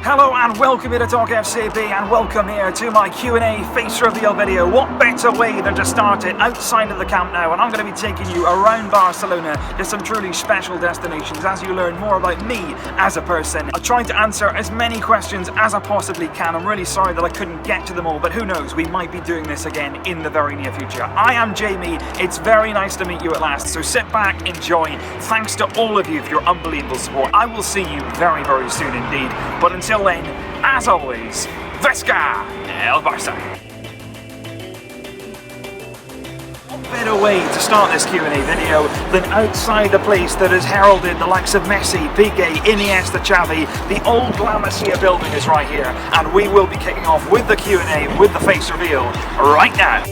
Hello and welcome here to Talkfcb and welcome here to my Q&A face reveal video. What better way than to start it outside of the Camp Nou, and I'm going to be taking you around Barcelona to some truly special destinations as you learn more about me as a person. I'll try to answer as many questions as I possibly can. I'm really sorry that I couldn't get to them all, but who knows, we might be doing this again in the very near future. I am Jamie, it's very nice to meet you at last, so sit back, enjoy. Thanks to all of you for your unbelievable support. I will see you very, very soon indeed, but until then, as always, Vesca El Barça. What better way to start this Q&A video than outside a place that has heralded the likes of Messi, Piqué, Iniesta, Xavi. The old La Masia building is right here, and we will be kicking off with the Q&A, with the face reveal, right now.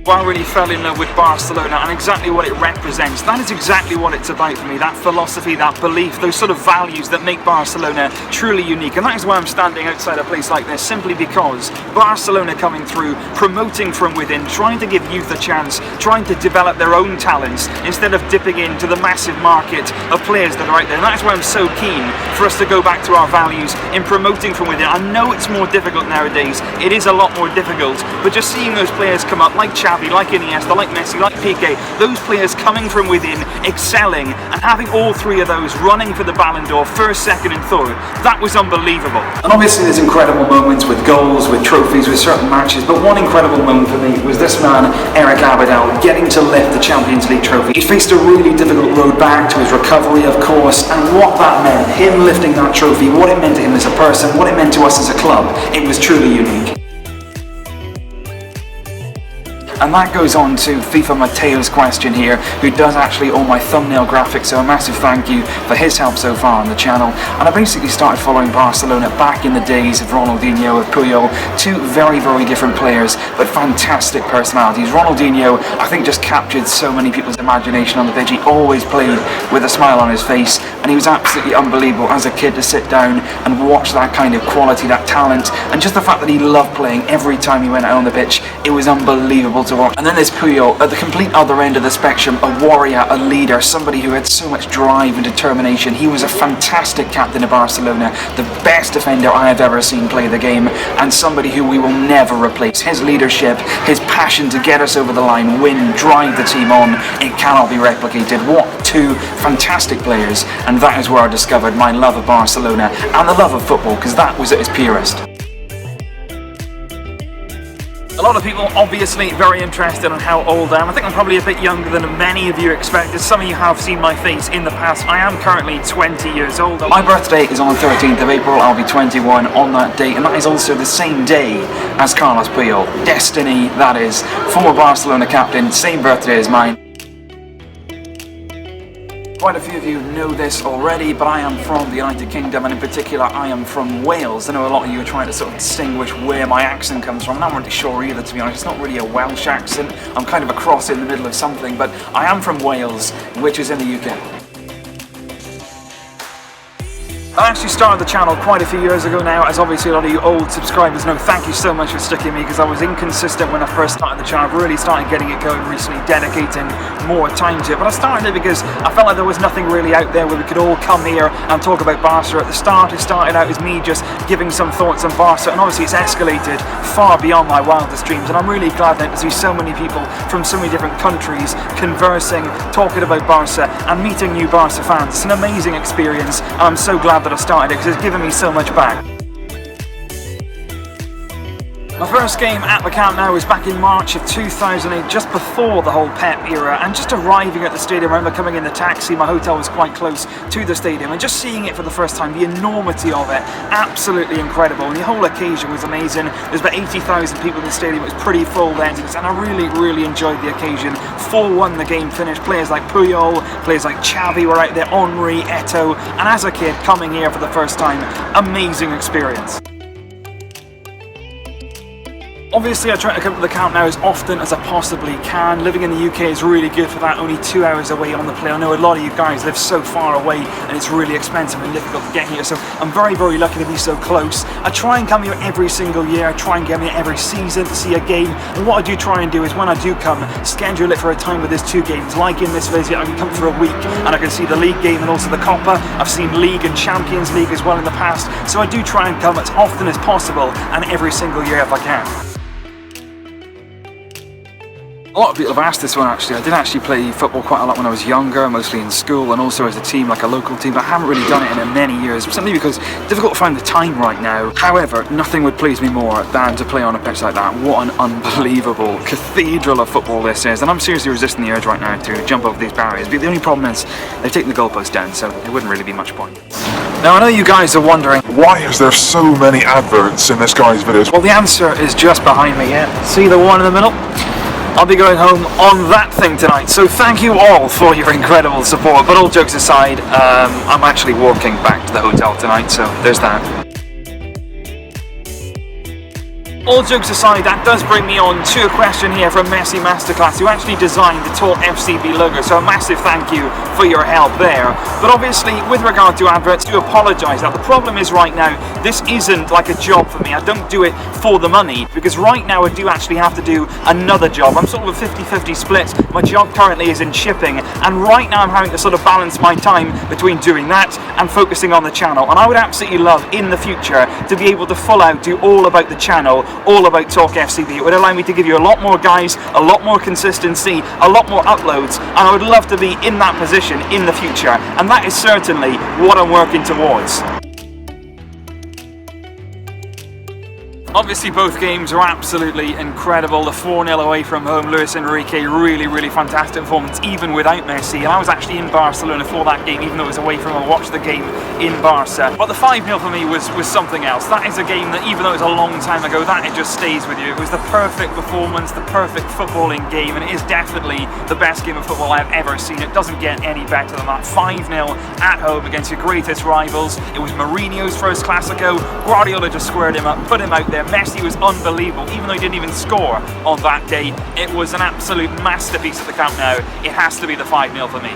I really fell in love with Barcelona and exactly what it represents. That is exactly what it's about for me, that philosophy, that belief, those sort of values that make Barcelona truly unique. And that is why I'm standing outside a place like this, simply because Barcelona coming through, promoting from within, trying to give youth a chance, trying to develop their own talents instead of dipping into the massive market of players that are out there. And that is why I'm so keen for us to go back to our values in promoting from within. I know it's more difficult nowadays, it is a lot more difficult, but just seeing those players come up like Xavi, like Iniesta, like Messi, like Piqué, those players coming from within, excelling, and having all three of those running for the Ballon d'Or, first, second and third, that was unbelievable. And obviously there's incredible moments with goals, with trophies, with certain matches, but one incredible moment for me was this man, Eric Abidal, getting to lift the Champions League trophy. He faced a really difficult road back to his recovery, of course, and what that meant, him lifting that trophy, what it meant to him as a person, what it meant to us as a club, it was truly unique. And that goes on to FIFA Mateo's question here, who does actually own my thumbnail graphics, so a massive thank you for his help so far on the channel. And I basically started following Barcelona back in the days of Ronaldinho, of Puyol, two very, very different players, but fantastic personalities. Ronaldinho, I think, just captured so many people's imagination on the pitch. He always played with a smile on his face, and he was absolutely unbelievable as a kid to sit down and watch that kind of quality, that talent, and just the fact that he loved playing every time he went out on the pitch. It was unbelievable to watch. And then there's Puyol at the complete other end of the spectrum, a warrior, a leader, somebody who had so much drive and determination. He was a fantastic captain of Barcelona, the best defender I have ever seen play the game, and somebody who we will never replace. His leadership, his passion to get us over the line, win, drive the team on, it cannot be replicated. What two fantastic players, and that is where I discovered my love of Barcelona and the love of football, because that was at its purest. A lot of people obviously very interested in how old I am. I think I'm probably a bit younger than many of you expected. Some of you have seen my face in the past. I am currently 20 years old. My birthday is on the 13th of April. I'll be 21 on that date, and that is also the same day as Carlos Puyol. Destiny, that is. Former Barcelona captain, same birthday as mine. Quite a few of you know this already, but I am from the United Kingdom, and in particular I am from Wales. I know a lot of you are trying to sort of distinguish where my accent comes from. I'm not really sure either, to be honest. It's not really a Welsh accent. I'm kind of a cross in the middle of something, but I am from Wales, which is in the UK. I actually started the channel quite a few years ago now, as obviously a lot of you old subscribers know. Thank you so much for sticking me, because I was inconsistent when I first started the channel. I've really started getting it going recently, dedicating more time to it. But I started it because I felt like there was nothing really out there where we could all come here and talk about Barca. At the start, it started out as me just giving some thoughts on Barca, and obviously it's escalated far beyond my wildest dreams. And I'm really glad that to see so many people from so many different countries conversing, talking about Barca, and meeting new Barca fans. It's an amazing experience, and I'm so glad that I started it, because it's given me so much back. My first game at the Camp Nou was back in March of 2008, just before the whole Pep era, and just arriving at the stadium, I remember coming in the taxi, my hotel was quite close to the stadium, and just seeing it for the first time, the enormity of it, absolutely incredible, and the whole occasion was amazing. There's about 80,000 people in the stadium, it was pretty full then, and I really enjoyed the occasion. 4-1 the game finished, players like Puyol, players like Xavi were out there, Henry, Eto'o, and as a kid coming here for the first time, amazing experience. Obviously I try to come to the Camp Nou as often as I possibly can. Living in the UK is really good for that, only 2 hours away on the plane. I know a lot of you guys live so far away and it's really expensive and difficult to get here, so I'm very, very lucky to be so close. I try and come here every single year, I try and come here every season to see a game, and what I do try and do is when I do come, schedule it for a time where there's 2 games. Like in this visit, I can come for a week and I can see the league game and also the Copa. I've seen League and Champions League as well in the past, so I do try and come as often as possible and every single year if I can. A lot of people have asked this one actually. I did actually play football quite a lot when I was younger, mostly in school and also as a team, like a local team, but I haven't really done it in many years, simply because it's difficult to find the time right now. However, nothing would please me more than to play on a pitch like that. What an unbelievable cathedral of football this is, and I'm seriously resisting the urge right now to jump over these barriers, but the only problem is they've taken the goalpost down, so it wouldn't really be much point. Now I know you guys are wondering, why is there so many adverts in this guy's videos? Well, the answer is just behind me, yeah? See the one in the middle? I'll be going home on that thing tonight, so thank you all for your incredible support. But all jokes aside, I'm actually walking back to the hotel tonight, so there's that. All jokes aside, that does bring me on to a question here from Messi Masterclass, who actually designed the Talkfcb logo, so a massive thank you for your help there. But obviously, with regard to adverts, I do apologise. Now, the problem is right now, this isn't like a job for me. I don't do it for the money, because right now I do actually have to do another job. I'm sort of a 50-50 split. My job currently is in shipping, and right now I'm having to sort of balance my time between doing that and focusing on the channel. And I would absolutely love, in the future, to be able to full out do all about the channel, all about Talkfcb. It would allow me to give you a lot more guys, a lot more consistency, a lot more uploads, and I would love to be in that position in the future, and that is certainly what I'm working towards. Obviously both games are absolutely incredible. The 4-0 away from home, Luis Enrique, really fantastic performance even without Messi, and I was actually in Barcelona for that game, even though it was away from home. I watched the game in Barca. But the 5-0 for me was something else. That is a game that, even though it was a long time ago, that it just stays with you. It was the perfect performance, the perfect footballing game, and it is definitely the best game of football I've ever seen. It doesn't get any better than that. 5-0 at home against your greatest rivals. It was Mourinho's first Clasico. Guardiola just squared him up, put him out there. Messi was unbelievable, even though he didn't even score on that day. It was an absolute masterpiece at the Camp Nou. It has to be the 5-0 for me.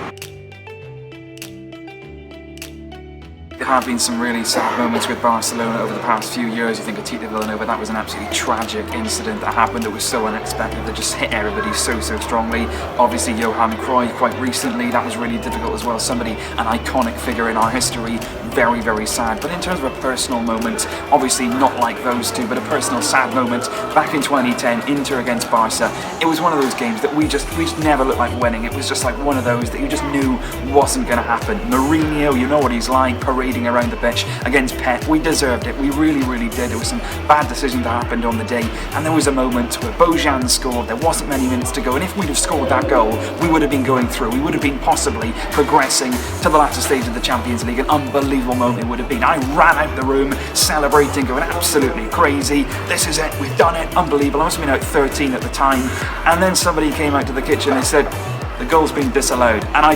There have been some really sad moments with Barcelona over the past few years. You think of Tita Villanova, that was an absolutely tragic incident that happened. It was so unexpected, that just hit everybody so strongly. Obviously Johan Cruyff quite recently, that was really difficult as well. Somebody, an iconic figure in our history, very sad. But in terms of a personal moment, obviously not like those two, but a personal sad moment, back in 2010, Inter against Barca, it was one of those games that we just never looked like winning. It was just like one of those that you just knew wasn't going to happen. Mourinho, you know what he's like, parading around the pitch against Pep. We deserved it, we really did. There was some bad decisions that happened on the day, and there was a moment where Bojan scored. There wasn't many minutes to go, and if we'd have scored that goal, we would have been going through. We would have been possibly progressing to the latter stage of the Champions League. An unbelievable moment it would have been. I ran out the room celebrating, going absolutely crazy. This is it, we've done it, unbelievable. I must have been out 13 at the time, and then somebody came out to the kitchen and said, the goal's been disallowed, and I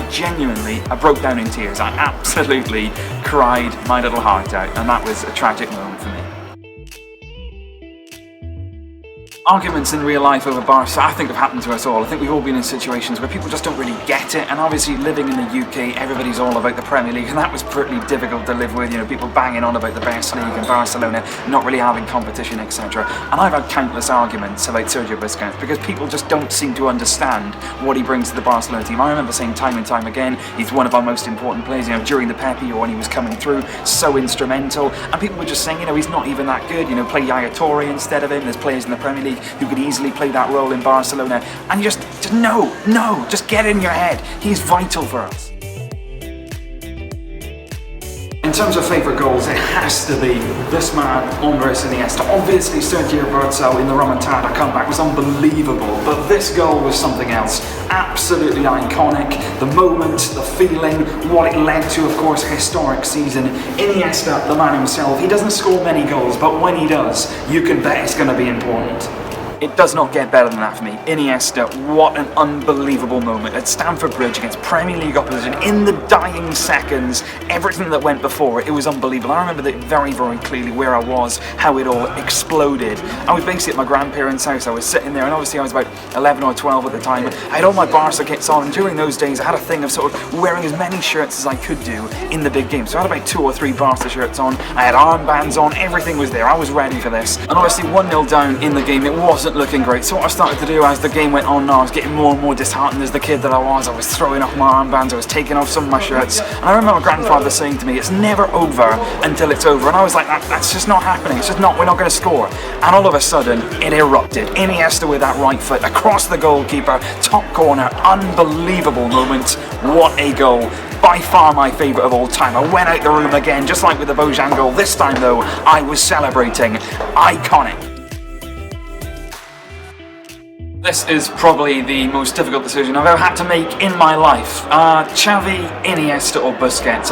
broke down in tears. I absolutely cried my little heart out, and that was a tragic moment for me. Arguments in real life over Barca, I think, have happened to us all. I think we've all been in situations where people just don't really get it, and obviously living in the UK, everybody's all about the Premier League, and that was pretty difficult to live with, you know, people banging on about the best league and Barcelona not really having competition, etc. And I've had countless arguments about Sergio Busquets because people just don't seem to understand what he brings to the Barcelona team. I remember saying time and time again, he's one of our most important players, you know, during the Pepe or when he was coming through, so instrumental, and people were just saying, you know, he's not even that good, you know, play Yaya Toure instead of him. There's players in the Premier League who could easily play that role in Barcelona, and you just no, just get it in your head. He's vital for us. In terms of favourite goals, it has to be this man, Andres Iniesta. Obviously, Sergio Berto in the remontada comeback was unbelievable, but this goal was something else. Absolutely iconic. The moment, the feeling, what it led to, of course, a historic season. Iniesta, the man himself, he doesn't score many goals, but when he does, you can bet it's going to be important. It does not get better than that for me. Iniesta, what an unbelievable moment at Stamford Bridge against Premier League opposition in the dying seconds. Everything that went before it was unbelievable. I remember that very, very clearly where I was, how it all exploded. I was basically at my grandparents' house. I was sitting there, and obviously I was about 11 or 12 at the time. I had all my Barca kits on, and during those days I had a thing of sort of wearing as many shirts as I could do in the big game. So I had about 2 or 3 Barca shirts on, I had armbands on, everything was there. I was ready for this. And obviously 1-0 down in the game, it wasn't looking great. So what I started to do as the game went on, I was getting more and more disheartened as the kid that I was. I was throwing off my armbands, I was taking off some of my shirts. And I remember my grandfather saying to me, it's never over until it's over. And I was like, that's just not happening. It's just not, we're not going to score. And all of a sudden, it erupted. Iniesta with that right foot across the goalkeeper, top corner, unbelievable moment. What a goal. By far my favourite of all time. I went out the room again, just like with the Bojan goal. This time though, I was celebrating. Iconic. This is probably the most difficult decision I've ever had to make in my life. Xavi, Iniesta or Busquets.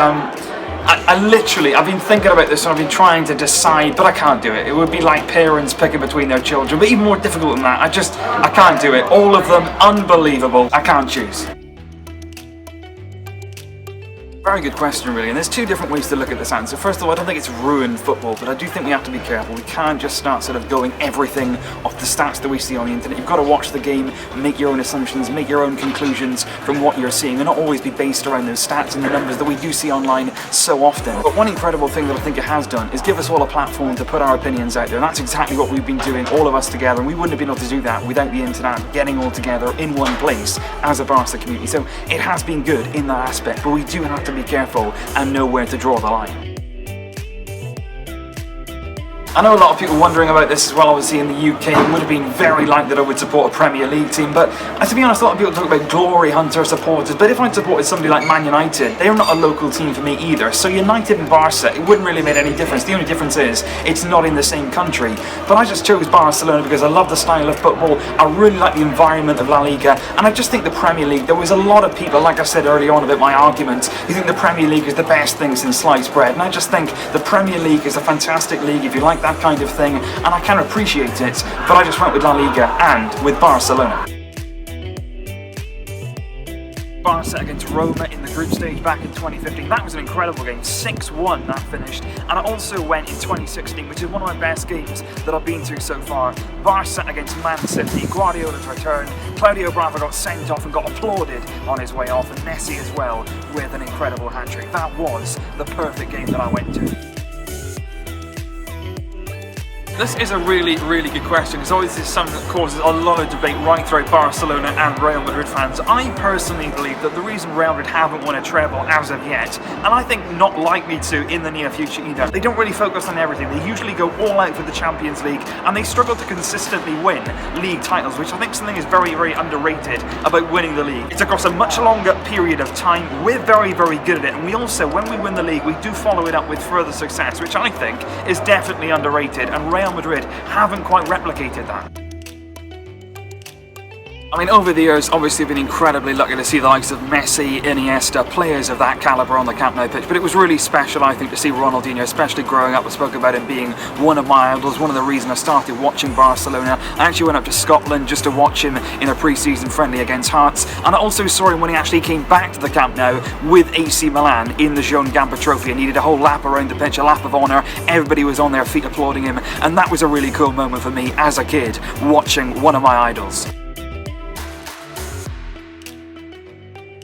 I've been thinking about this and I've been trying to decide, but I can't do it. It would be like parents picking between their children, but even more difficult than that. I can't do it. All of them, unbelievable. I can't choose. Very good question, really, and there's 2 different ways to look at this answer. First of all, I don't think it's ruined football, but I do think we have to be careful. We can't just start sort of going everything off the stats that we see on the internet. You've got to watch the game, make your own assumptions, make your own conclusions from what you're seeing, and not always be based around those stats and the numbers that we do see online so often. But one incredible thing that I think it has done is give us all a platform to put our opinions out there, and that's exactly what we've been doing, all of us together, and we wouldn't have been able to do that without the internet getting all together in one place as a Barca community. So it has been good in that aspect, but we do have to be careful and know where to draw the line. I know a lot of people wondering about this as well. Obviously in the UK it would have been very likely that I would support a Premier League team, but to be honest, a lot of people talk about glory hunter supporters, but if I'd supported somebody like Man United, they're not a local team for me either. So United and Barca, it wouldn't really make any difference. The only difference is it's not in the same country. But I just chose Barcelona because I love the style of football, I really like the environment of La Liga, and I just think the Premier League, there was a lot of people, like I said earlier on about my argument, who think the Premier League is the best thing since sliced bread, and I just think the Premier League is a fantastic league if you like that kind of thing, and I can appreciate it, but I just went with La Liga and with Barcelona. Barca against Roma in the group stage back in 2015. That was an incredible game, 6-1 that finished. And I also went in 2016, which is one of my best games that I've been to so far. Barca against Man City, Guardiola's return, Claudio Bravo got sent off and got applauded on his way off, and Messi as well with an incredible hat-trick. That was the perfect game that I went to. This is a really, really good question, because obviously it's something that causes a lot of debate right throughout Barcelona and Real Madrid fans. I personally believe that the reason Real Madrid haven't won a treble as of yet, and I think not likely to in the near future either, they don't really focus on everything. They usually go all out for the Champions League, and they struggle to consistently win league titles, which I think something is very, very underrated about winning the league. It's across a much longer period of time. We're very, very good at it, and we also, when we win the league, we do follow it up with further success, which I think is definitely underrated, and Real Madrid haven't quite replicated that. I mean, over the years, obviously I've been incredibly lucky to see the likes of Messi, Iniesta, players of that calibre on the Camp Nou pitch, but it was really special, I think, to see Ronaldinho, especially growing up. I spoke about him being one of my idols, one of the reasons I started watching Barcelona. I actually went up to Scotland just to watch him in a pre-season friendly against Hearts, and I also saw him when he actually came back to the Camp Nou with AC Milan in the Joan Gamper Trophy, and he did a whole lap around the pitch, a lap of honour. Everybody was on their feet applauding him, and that was a really cool moment for me as a kid, watching one of my idols.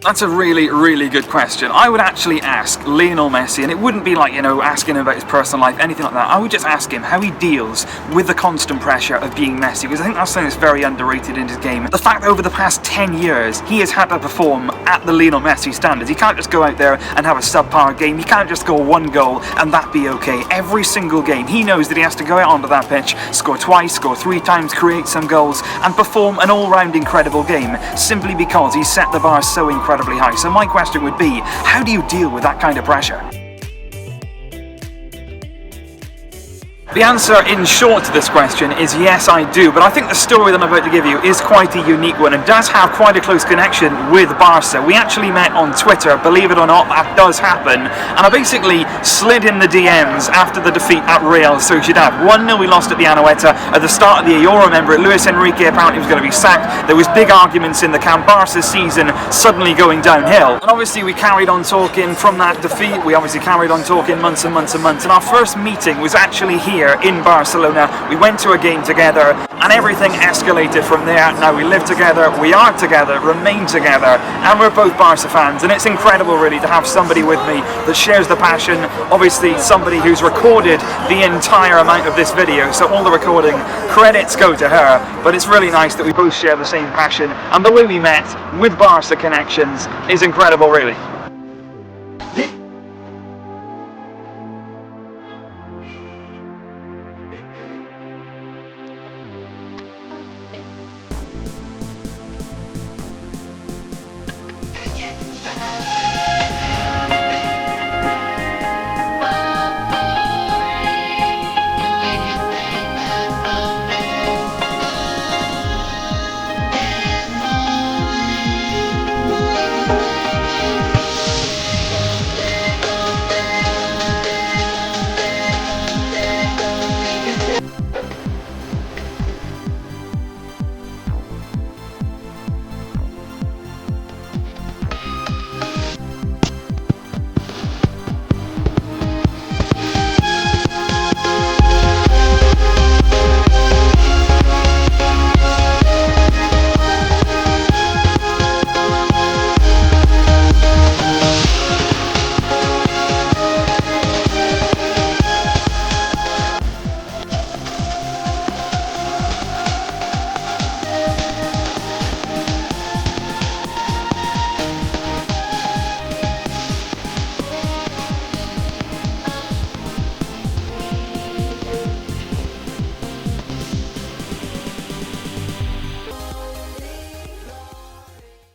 That's a really, really good question. I would actually ask Lionel Messi, and it wouldn't be like, asking him about his personal life, anything like that. I would just ask him how he deals with the constant pressure of being Messi, because I think that's something that's very underrated in his game. The fact that over the past 10 years, he has had to perform at the Lionel Messi standards. He can't just go out there and have a subpar game. He can't just score one goal and that be okay. Every single game, he knows that he has to go out onto that pitch, score twice, score 3 times, create some goals, and perform an all-round incredible game, simply because he set the bar so incredibly high. So my question would be, how do you deal with that kind of pressure? The answer, in short, to this question is yes, I do. But I think the story that I'm about to give you is quite a unique one and does have quite a close connection with Barca. We actually met on Twitter, believe it or not, that does happen. And I basically slid in the DMs after the defeat at Real Sociedad. 1-0 we lost at the Anoeta. At the start of the year, you'll remember it, Luis Enrique apparently was going to be sacked. There was big arguments in the camp. Barca's season suddenly going downhill. And obviously we carried on talking from that defeat. We obviously carried on talking months and months and months. And our first meeting was actually here in Barcelona. We went to a game together and everything escalated from there. Now we live together, we are together, remain together, and we're both Barca fans, and it's incredible really to have somebody with me that shares the passion. Obviously somebody who's recorded the entire amount of this video, so all the recording credits go to her, but it's really nice that we both share the same passion, and the way we met with Barca connections is incredible really.